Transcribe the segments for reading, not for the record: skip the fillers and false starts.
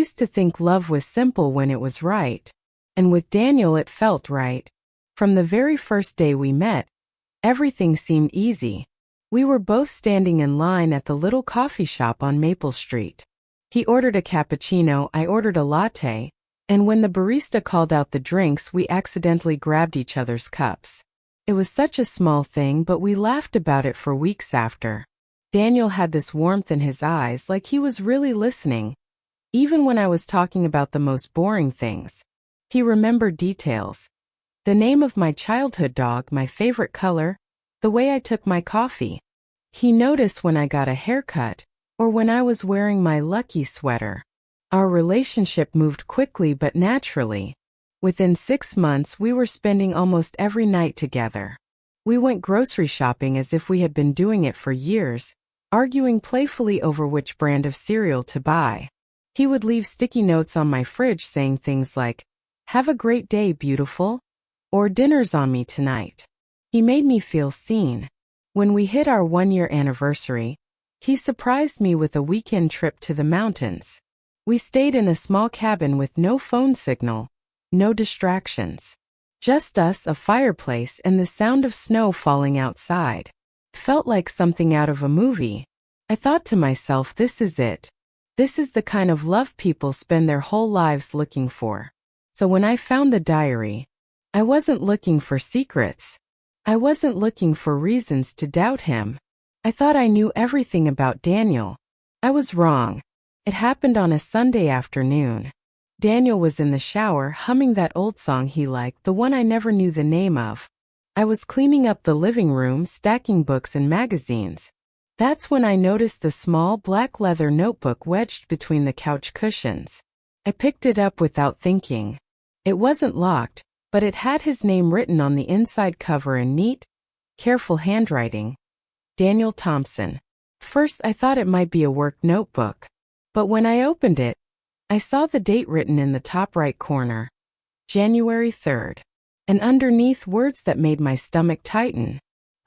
used to think love was simple when it was right. And with Daniel it felt right. From the very first day we met, everything seemed easy. We were both standing in line at the little coffee shop on Maple Street. He ordered a cappuccino, I ordered a latte, and when the barista called out the drinks, we accidentally grabbed each other's cups. It was such a small thing, but we laughed about it for weeks after. Daniel had this warmth in his eyes, like he was really listening, even when I was talking about the most boring things. He remembered details. The name of my childhood dog, my favorite color, the way I took my coffee. He noticed when I got a haircut, or when I was wearing my lucky sweater. Our relationship moved quickly but naturally. Within 6 months, we were spending almost every night together. We went grocery shopping as if we had been doing it for years, arguing playfully over which brand of cereal to buy. He would leave sticky notes on my fridge saying things like, "Have a great day, beautiful," or "Dinner's on me tonight." He made me feel seen. When we hit our 1-year anniversary, he surprised me with a weekend trip to the mountains. We stayed in a small cabin with no phone signal, no distractions. Just us, a fireplace, and the sound of snow falling outside. Felt like something out of a movie. I thought to myself, this is it. This is the kind of love people spend their whole lives looking for. So when I found the diary, I wasn't looking for secrets. I wasn't looking for reasons to doubt him. I thought I knew everything about Daniel. I was wrong. It happened on a Sunday afternoon. Daniel was in the shower humming that old song he liked, the one I never knew the name of. I was cleaning up the living room, stacking books and magazines. That's when I noticed the small black leather notebook wedged between the couch cushions. I picked it up without thinking. It wasn't locked, but it had his name written on the inside cover in neat, careful handwriting. Daniel Thompson. First I thought it might be a work notebook. But when I opened it, I saw the date written in the top right corner. January 3rd. And underneath words that made my stomach tighten.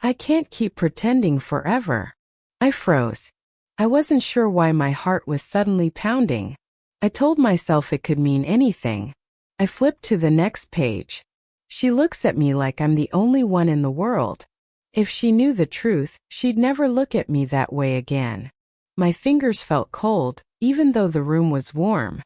I can't keep pretending forever. I froze. I wasn't sure why my heart was suddenly pounding. I told myself it could mean anything. I flipped to the next page. She looks at me like I'm the only one in the world. If she knew the truth, she'd never look at me that way again. My fingers felt cold, even though the room was warm.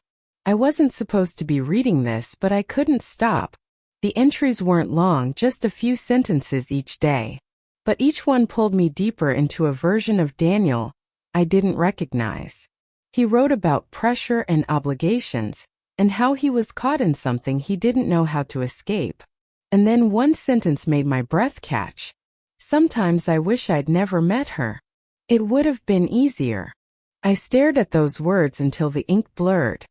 I wasn't supposed to be reading this, but I couldn't stop. The entries weren't long, just a few sentences each day. But each one pulled me deeper into a version of Daniel I didn't recognize. He wrote about pressure and obligations, and how he was caught in something he didn't know how to escape. And then one sentence made my breath catch. Sometimes I wish I'd never met her. It would have been easier. I stared at those words until the ink blurred.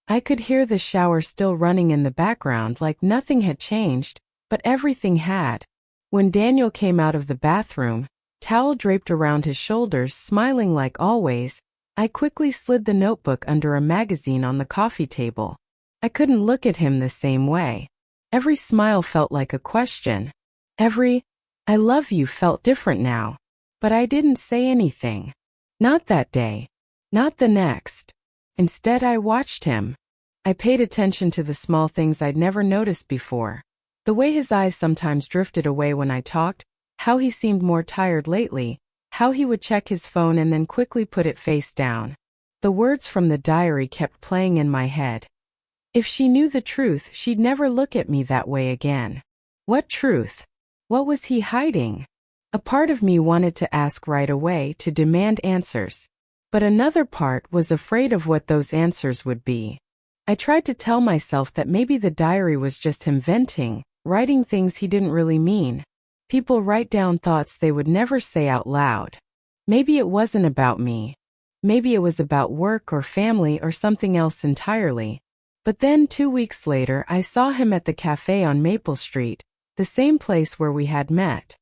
I could hear the shower still running in the background like nothing had changed, but everything had. When Daniel came out of the bathroom, towel draped around his shoulders, smiling like always, I quickly slid the notebook under a magazine on the coffee table. I couldn't look at him the same way. Every smile felt like a question. Every "I love you" felt different now. But I didn't say anything. Not that day. Not the next. Instead, I watched him. I paid attention to the small things I'd never noticed before. The way his eyes sometimes drifted away when I talked, how he seemed more tired lately, how he would check his phone and then quickly put it face down. The words from the diary kept playing in my head. If she knew the truth, she'd never look at me that way again. What truth? What was he hiding? A part of me wanted to ask right away, to demand answers. But another part was afraid of what those answers would be. I tried to tell myself that maybe the diary was just him venting, writing things he didn't really mean. People write down thoughts they would never say out loud. Maybe it wasn't about me. Maybe it was about work or family or something else entirely. But then 2 weeks later, I saw him at the cafe on Maple Street, the same place where we had met.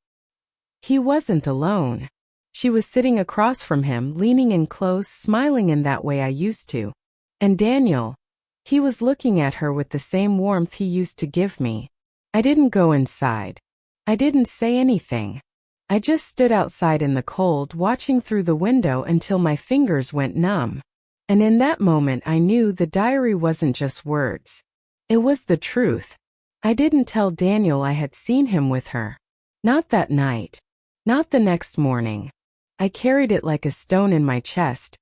He wasn't alone. She was sitting across from him, leaning in close, smiling in that way I used to. And Daniel, he was looking at her with the same warmth he used to give me. I didn't go inside. I didn't say anything. I just stood outside in the cold, watching through the window until my fingers went numb. And in that moment I knew the diary wasn't just words. It was the truth. I didn't tell Daniel I had seen him with her. Not that night. Not the next morning. I carried it like a stone in my chest.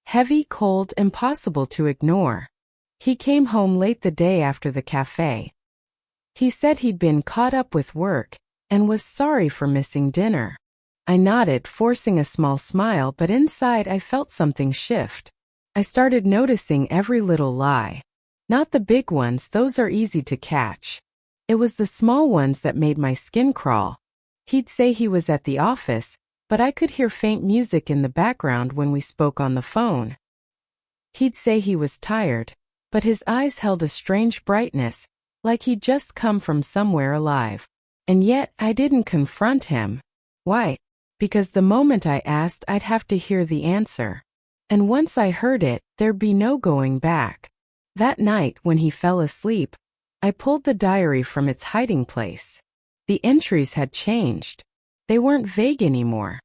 Heavy, cold, impossible to ignore. He came home late the day after the cafe. He said he'd been caught up with work and was sorry for missing dinner. I nodded, forcing a small smile, but inside I felt something shift. I started noticing every little lie. Not the big ones, those are easy to catch. It was the small ones that made my skin crawl. He'd say he was at the office, but I could hear faint music in the background when we spoke on the phone. He'd say he was tired, but his eyes held a strange brightness, like he'd just come from somewhere alive. And yet I didn't confront him. Why? Because the moment I asked, I'd have to hear the answer. And once I heard it, there'd be no going back. That night, when he fell asleep, I pulled the diary from its hiding place. The entries had changed. They weren't vague anymore.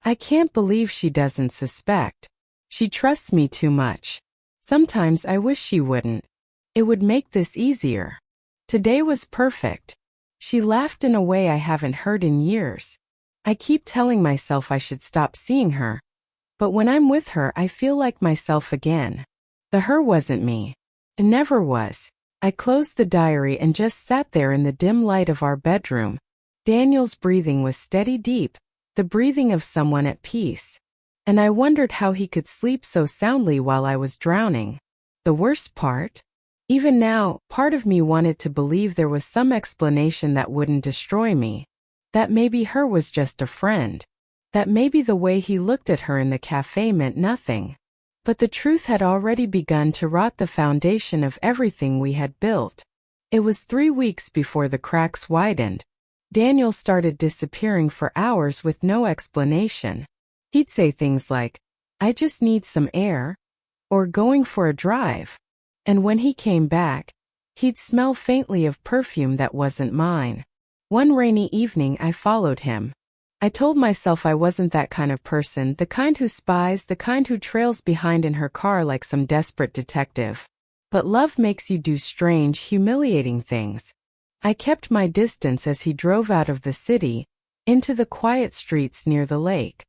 I can't believe she doesn't suspect. She trusts me too much. Sometimes I wish she wouldn't. It would make this easier. Today was perfect. She laughed in a way I haven't heard in years. I keep telling myself I should stop seeing her, but when I'm with her I feel like myself again. The her wasn't me. It never was. I closed the diary and just sat there in the dim light of our bedroom. Daniel's breathing was steady, deep, the breathing of someone at peace. And I wondered how he could sleep so soundly while I was drowning. The worst part? Even now, part of me wanted to believe there was some explanation that wouldn't destroy me. That maybe her was just a friend. That maybe the way he looked at her in the cafe meant nothing. But the truth had already begun to rot the foundation of everything we had built. It was 3 weeks before the cracks widened. Daniel started disappearing for hours with no explanation. He'd say things like, "I just need some air," or "going for a drive." And when he came back, he'd smell faintly of perfume that wasn't mine. One rainy evening I followed him. I told myself I wasn't that kind of person, the kind who spies, the kind who trails behind in her car like some desperate detective. But love makes you do strange, humiliating things. I kept my distance as he drove out of the city, into the quiet streets near the lake.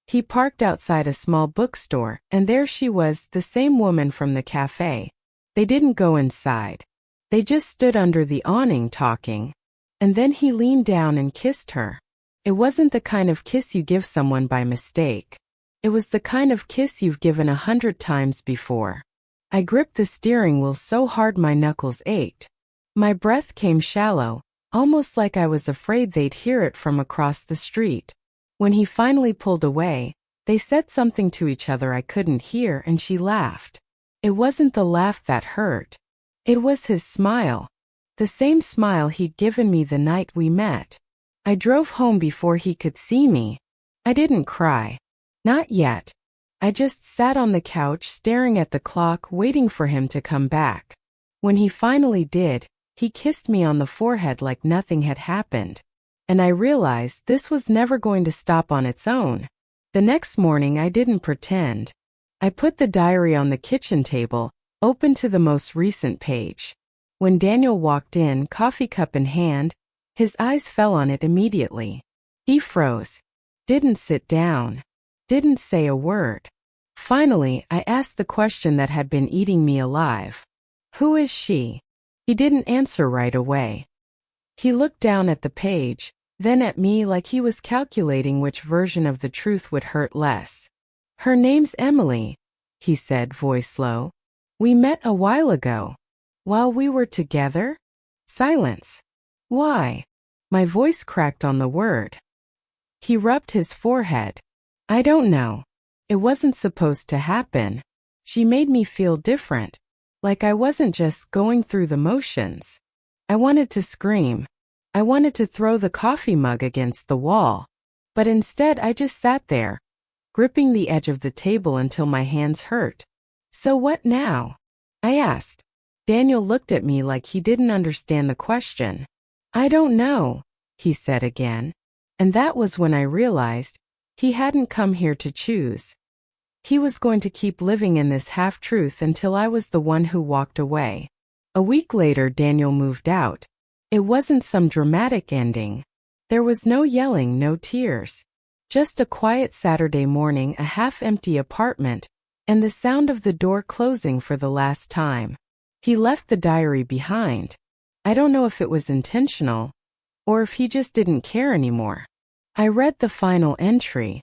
He parked outside a small bookstore, and there she was, the same woman from the cafe. They didn't go inside. They just stood under the awning talking. And then he leaned down and kissed her. It wasn't the kind of kiss you give someone by mistake. It was the kind of kiss you've given 100 times before. I gripped the steering wheel so hard my knuckles ached. My breath came shallow, almost like I was afraid they'd hear it from across the street. When he finally pulled away, they said something to each other I couldn't hear, and she laughed. It wasn't the laugh that hurt. It was his smile. The same smile he'd given me the night we met. I drove home before he could see me. I didn't cry. Not yet. I just sat on the couch staring at the clock, waiting for him to come back. When he finally did, he kissed me on the forehead like nothing had happened. And I realized this was never going to stop on its own. The next morning I didn't pretend. I put the diary on the kitchen table, open to the most recent page. When Daniel walked in, coffee cup in hand, his eyes fell on it immediately. He froze. Didn't sit down. Didn't say a word. Finally, I asked the question that had been eating me alive. Who is she? He didn't answer right away. He looked down at the page, then at me like he was calculating which version of the truth would hurt less. Her name's Emily, he said, voice low. We met a while ago. While we were together? Silence. Why? My voice cracked on the word. He rubbed his forehead. I don't know. It wasn't supposed to happen. She made me feel different, like I wasn't just going through the motions. I wanted to scream. I wanted to throw the coffee mug against the wall. But instead I just sat there, gripping the edge of the table until my hands hurt. So what now? I asked. Daniel looked at me like he didn't understand the question. I don't know, he said again. And that was when I realized he hadn't come here to choose. He was going to keep living in this half-truth until I was the one who walked away. A week later, Daniel moved out. It wasn't some dramatic ending. There was no yelling, no tears. Just a quiet Saturday morning, a half-empty apartment, and the sound of the door closing for the last time. He left the diary behind. I don't know if it was intentional, or if he just didn't care anymore. I read the final entry.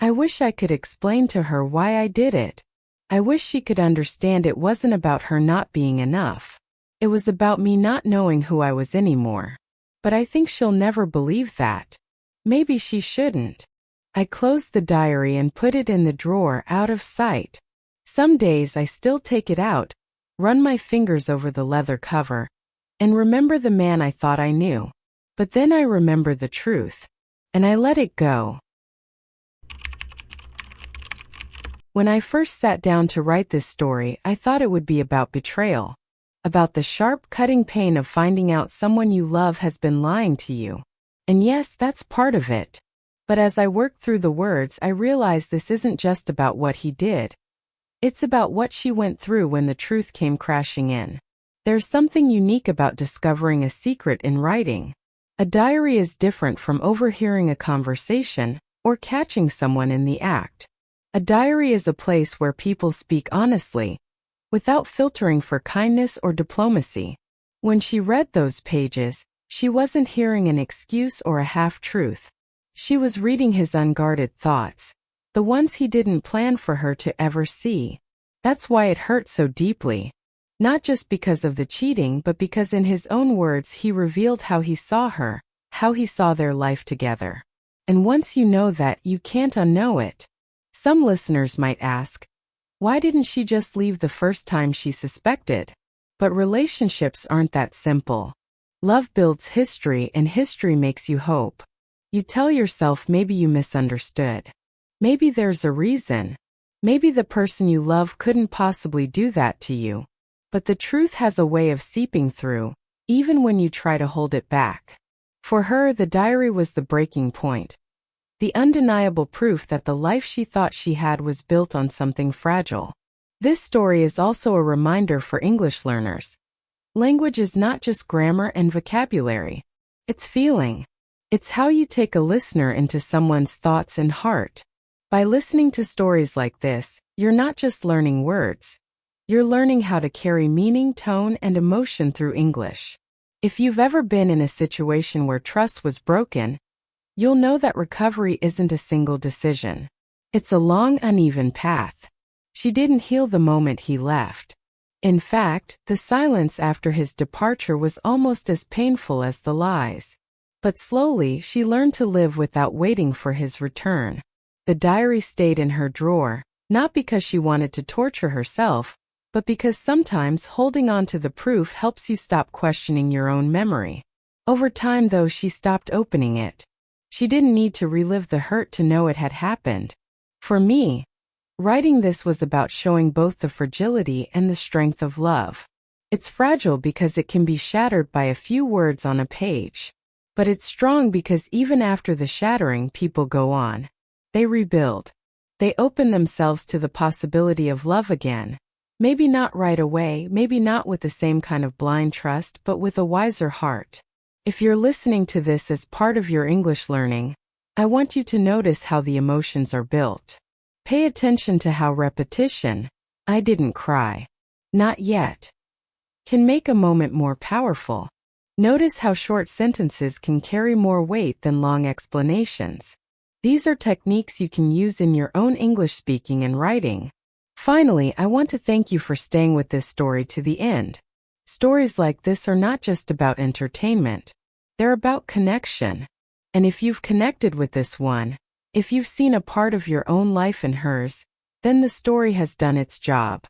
I wish I could explain to her why I did it. I wish she could understand it wasn't about her not being enough. It was about me not knowing who I was anymore. But I think she'll never believe that. Maybe she shouldn't. I closed the diary and put it in the drawer out of sight. Some days I still take it out, run my fingers over the leather cover, and remember the man I thought I knew. But then I remember the truth, and I let it go. When I first sat down to write this story, I thought it would be about betrayal, about the sharp, cutting pain of finding out someone you love has been lying to you. And yes, that's part of it. But as I worked through the words, I realized this isn't just about what he did. It's about what she went through when the truth came crashing in. There's something unique about discovering a secret in writing. A diary is different from overhearing a conversation or catching someone in the act. A diary is a place where people speak honestly, without filtering for kindness or diplomacy. When she read those pages, she wasn't hearing an excuse or a half-truth. She was reading his unguarded thoughts, the ones he didn't plan for her to ever see. That's why it hurt so deeply. Not just because of the cheating, but because in his own words he revealed how he saw her, how he saw their life together. And once you know that, you can't unknow it. Some listeners might ask, why didn't she just leave the first time she suspected? But relationships aren't that simple. Love builds history, and history makes you hope. You tell yourself maybe you misunderstood. Maybe there's a reason. Maybe the person you love couldn't possibly do that to you. But the truth has a way of seeping through, even when you try to hold it back. For her, the diary was the breaking point. The undeniable proof that the life she thought she had was built on something fragile. This story is also a reminder for English learners. Language is not just grammar and vocabulary. It's feeling. It's how you take a listener into someone's thoughts and heart. By listening to stories like this, you're not just learning words. You're learning how to carry meaning, tone, and emotion through English. If you've ever been in a situation where trust was broken, you'll know that recovery isn't a single decision. It's a long, uneven path. She didn't heal the moment he left. In fact, the silence after his departure was almost as painful as the lies. But slowly, she learned to live without waiting for his return. The diary stayed in her drawer, not because she wanted to torture herself, but because sometimes holding on to the proof helps you stop questioning your own memory. Over time, though, she stopped opening it. She didn't need to relive the hurt to know it had happened. For me, writing this was about showing both the fragility and the strength of love. It's fragile because it can be shattered by a few words on a page. But it's strong because even after the shattering, people go on. They rebuild. They open themselves to the possibility of love again. Maybe not right away, maybe not with the same kind of blind trust, but with a wiser heart. If you're listening to this as part of your English learning, I want you to notice how the emotions are built. Pay attention to how repetition, "I didn't cry, not yet," can make a moment more powerful. Notice how short sentences can carry more weight than long explanations. These are techniques you can use in your own English speaking and writing. Finally, I want to thank you for staying with this story to the end. Stories like this are not just about entertainment. They're about connection. And if you've connected with this one, if you've seen a part of your own life in hers, then the story has done its job.